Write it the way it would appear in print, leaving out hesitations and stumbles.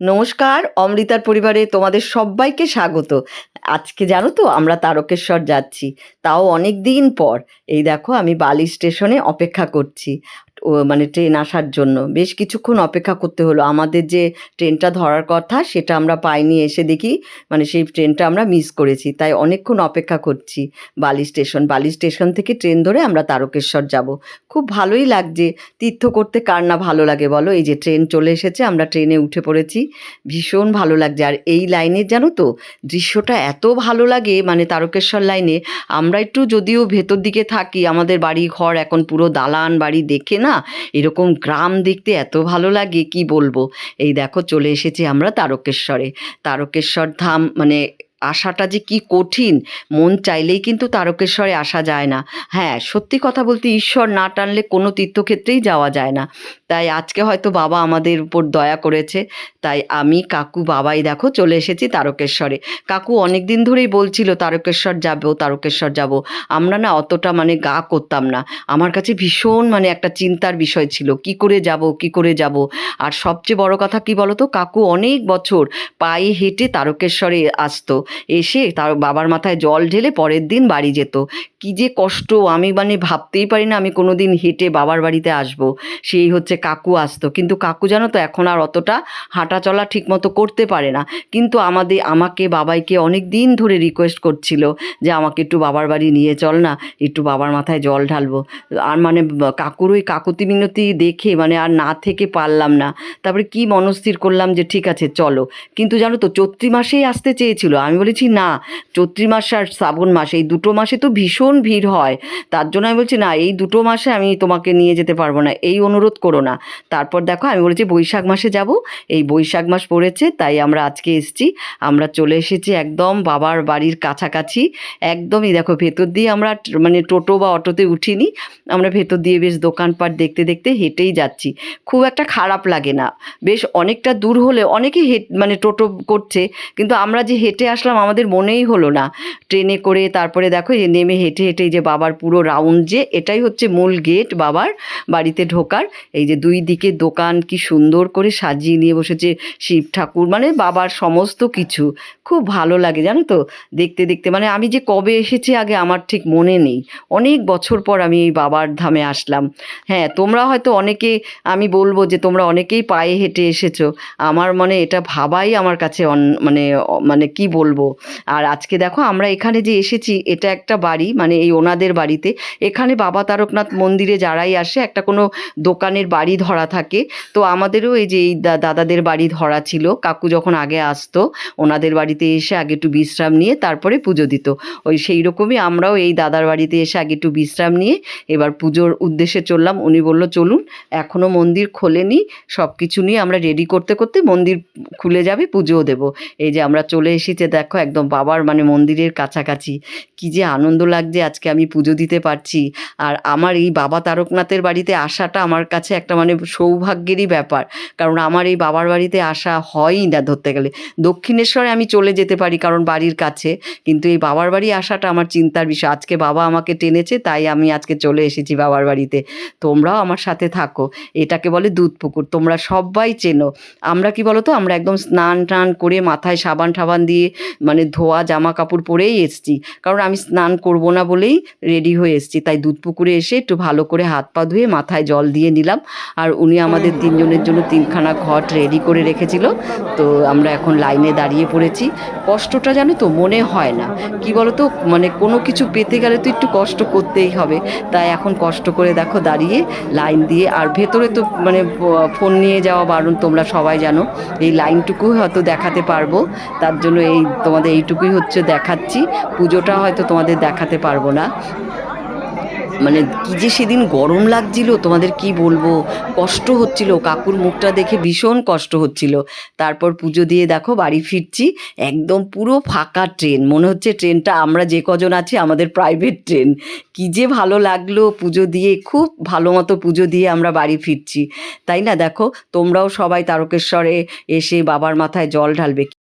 নমস্কার, অমৃতার পরিবারে তোমাদের সব্বাইকে স্বাগত। আজকে জানো তো আমরা তারকেশ্বর যাচ্ছি। তাও অনেক দিন পর। এই দেখো আমি বালি স্টেশনে অপেক্ষা করছি। মানে ট্রেন আসার জন্য বেশ কিছুক্ষণ অপেক্ষা করতে হলো। আমাদের যে ট্রেনটা ধরার কথা সেটা আমরা পাইনি, এসে দেখি মানে সেই ট্রেনটা আমরা মিস করেছি। তাই অনেকক্ষণ অপেক্ষা করছি বালি স্টেশন থেকে ট্রেন ধরে আমরা তারকেশ্বর যাব। খুব ভালোই লাগছে। তীর্থ করতে কার না ভালো লাগে বলো? এই যে ট্রেন চলে এসেছে, আমরা ট্রেনে উঠে পড়েছি। ভীষণ ভালো লাগছে। আর এই লাইনের জানো তো দৃশ্যটা এত ভালো লাগে, মানে তারকেশ্বর লাইনে আমরা একটু যদিও ভেতর দিকে থাকি, আমাদের বাড়ি ঘর এখন পুরো দালান বাড়ি দেখে না এরকম গ্রাম দেখতে এত ভালো লাগে কি বলবো। এই দেখো চলে এসেছি আমরা তারকেশ্বরে। তারকেশ্বর ধাম মানে আসাটা যে কি কঠিন, মন চাইলেই কিন্তু তারকেশ্বরে আসা যায় না। হ্যাঁ, সত্যি কথা বলতে ঈশ্বর না টানলে কোনো তীর্থক্ষেত্রেই যাওয়া যায় না। তাই আজকে হয়তো বাবা আমাদের উপর দয়া করেছে। তাই আমি কাকু বাবাই দেখো চলে এসেছি তারকেশ্বরে। কাকু অনেক দিন ধরেই বলছিল তারকেশ্বর যাব তারকেশ্বর যাব। আমরা না অতটা মানে গা করতাম না। আমার কাছে ভীষণ মানে একটা চিন্তার বিষয় ছিল, কি করে যাব কি করে যাব। আর সবচেয়ে বড় কথা কি বলো তো, কাকু অনেক বছর পায়ে হেঁটে তারকেশ্বরে আসতো, এসে তার বাবার মাথায় জল ঢেলে পরের দিন বাড়ি যেত। কি যে কষ্ট, আমি মানে ভাবতেই পারি না আমি কোনো দিন হেঁটে বাবার বাড়িতে আসবো। সেই হচ্ছে কাকু আসতো, কিন্তু কাকু জানো তো এখন আর অতটা হাঁটা চলা ঠিকমতো করতে পারে না। কিন্তু আমাকে বাবাইকে অনেক দিন ধরে রিকোয়েস্ট করছিল যে আমাকে একটু বাবার বাড়ি নিয়ে চল না, একটু বাবার মাথায় জল ঢালবো। আর মানে কাকুর ওই কাকুতি মিনতি দেখে মানে আর না থেকে পারলাম না। তারপরে কি মনস্থির করলাম যে ঠিক আছে চলো। কিন্তু জানো তো চৈত্রি মাসেই আসতে চেয়েছিল, আমি বলেছি না, চৈত্রি মাস আর শ্রাবণ মাস এই দুটো মাসে তো ভীষণ ভিড় হয়। তার জন্য আমি বলছি না, এই দুটো মাসে আমি তোমাকে নিয়ে যেতে পারবো না, এই অনুরোধ করো না। তারপর দেখো আমি বলেছি বৈশাখ মাসে যাব। এই বৈশাখ মাস পড়েছে তাই আমরা আজকে এসেছি। আমরা চলে এসেছি একদম বাবার বাড়ির কাছাকাছি। একদমই দেখো ভেতর দিয়ে আমরা মানে টোটো বা অটোতে উঠিনি, আমরা ভেতর দিয়ে বেশ দোকানপাট দেখতে দেখতে হেঁটেই যাচ্ছি। খুব একটা খারাপ লাগে না। বেশ অনেকটা দূর হলে অনেকে মানে টোটো করছে, কিন্তু আমরা যে হেঁটে আসলাম আমাদের মনেই হলো না। ট্রেনে করে তারপরে দেখো এই নেমে হেঁটে হেঁটে যে বাবার পুরো রাউন্ড, যে এটাই হচ্ছে মূল গেট বাবার বাড়িতে ঢোকার। এই যে দুই দিকে দোকান কি সুন্দর করে সাজিয়ে নিয়ে বসেছে শিব ঠাকুর, মানে বাবার সমস্ত কিছু। খুব ভালো লাগে জানো তো দেখতে দেখতে। মানে আমি যে কবে এসেছি আগে আমার ঠিক মনে নেই। অনেক বছর পর আমি এই বাবার ধামে আসলাম। হ্যাঁ, তোমরা হয়তো অনেকে, আমি বলবো যে তোমরা অনেকেই পায়ে হেঁটে এসেছো। আমার মানে এটা ভাবাই আমার কাছে মানে মানে কি বলবো। আর আজকে দেখো আমরা এখানে যে এসেছি এটা একটা বাড়ি, মানে এই ওনাদের বাড়িতে। এখানে বাবা তারকনাথ মন্দিরে যারাই আসে একটা কোনো দোকানের বাড়ি ধরা থাকে। তো আমাদেরও এই যে এই দাদাদের বাড়ি ধরা ছিল। কাকু যখন আগে আসতো ওনাদের বাড়িতে এসে আগে একটু বিশ্রাম নিয়ে তারপরে পুজো দিত। ওই সেই রকমই আমরাও এই দাদার বাড়িতে এসে আগে একটু বিশ্রাম নিয়ে এবার পুজোর উদ্দেশ্যে চললাম। উনি বলল চলুন, এখনও মন্দির খোলেনি, সব কিছু নিয়ে আমরা রেডি করতে করতে মন্দির খুলে যাবে, পুজোও দেবো। এই যে আমরা চলে এসেছি দেখো একদম বাবার মানে মন্দিরের কাছাকাছি। কি যে আনন্দ লাগছে আজকে আমি পুজো দিতে পারছি। আর আমার এই বাবা তারকনাথের বাড়িতে আসাটা আমার কাছে একটা মানে সৌভাগ্যেরই ব্যাপার। কারণ আমার এই বাবার বাড়িতে আসা হয়ই না ধরতে গেলে। দক্ষিণেশ্বরে আমি চলে যেতে পারি কারণ বাড়ির কাছে, কিন্তু এই বাবার বাড়ি আসাটা আমার চিন্তার বিষয়। আজকে বাবা আমাকে টেনেছে তাই আমি আজকে চলে এসেছি বাবার বাড়িতে। তোমরাও আমার সাথে থাকো। এটাকে বলে দুধ পুকুর, তোমরা সবাই চেনো। আমরা কি বলো তো, আমরা একদম স্নান টান করে মাথায় সাবান টাবান দিয়ে মানে ধোয়া জামা কাপড় পরেই এসছি, কারণ আমি স্নান করব না বলেই রেডি হয়ে এসছি। তাই দুধ পুকুরে এসে একটু ভালো করে হাত পা ধুয়ে মাথায় জল দিয়ে নিলাম। আর উনি আমাদের তিনজনের জন্য তিনখানা ঘট রেডি করে রেখেছিল। তো আমরা এখন লাইনে দাঁড়িয়ে পড়েছি। কষ্টটা জানো তো মনে হয় না, কি বলো তো, মানে কোনো কিছু পেতে গেলে তো একটু কষ্ট করতেই হবে। তাই এখন কষ্ট করে দেখো দাঁড়িয়ে লাইন দিয়ে। আর ভেতরে তো মানে ফোন নিয়ে যাওয়া বারণ, তোমরা সবাই জানো। এই লাইনটুকু হয়তো দেখাতে পারবো, তার জন্য এই তোমাদের এইটুকুই হচ্ছে দেখাচ্ছি। পুজোটা হয়তো তোমাদের দেখাতে পারবো না। মানে কি যে সেদিন গরম লাগছিল তোমাদের কি বলবো, কষ্ট হচ্ছিল, কাকুর মুখটা দেখে ভীষণ কষ্ট হচ্ছিল। তারপর পুজো দিয়ে দেখো বাড়ি ফিরছি। একদম পুরো ফাঁকা ট্রেন, মনে হচ্ছে ট্রেনটা আমরা যে কজন আছি আমাদের প্রাইভেট ট্রেন। কি যে ভালো লাগলো পুজো দিয়ে, খুব ভালো মতো পুজো দিয়ে আমরা বাড়ি ফিরছি। তাই না? দেখো তোমরাও সবাই তারকেশ্বরে এসে বাবার মাথায় জল ঢালবে।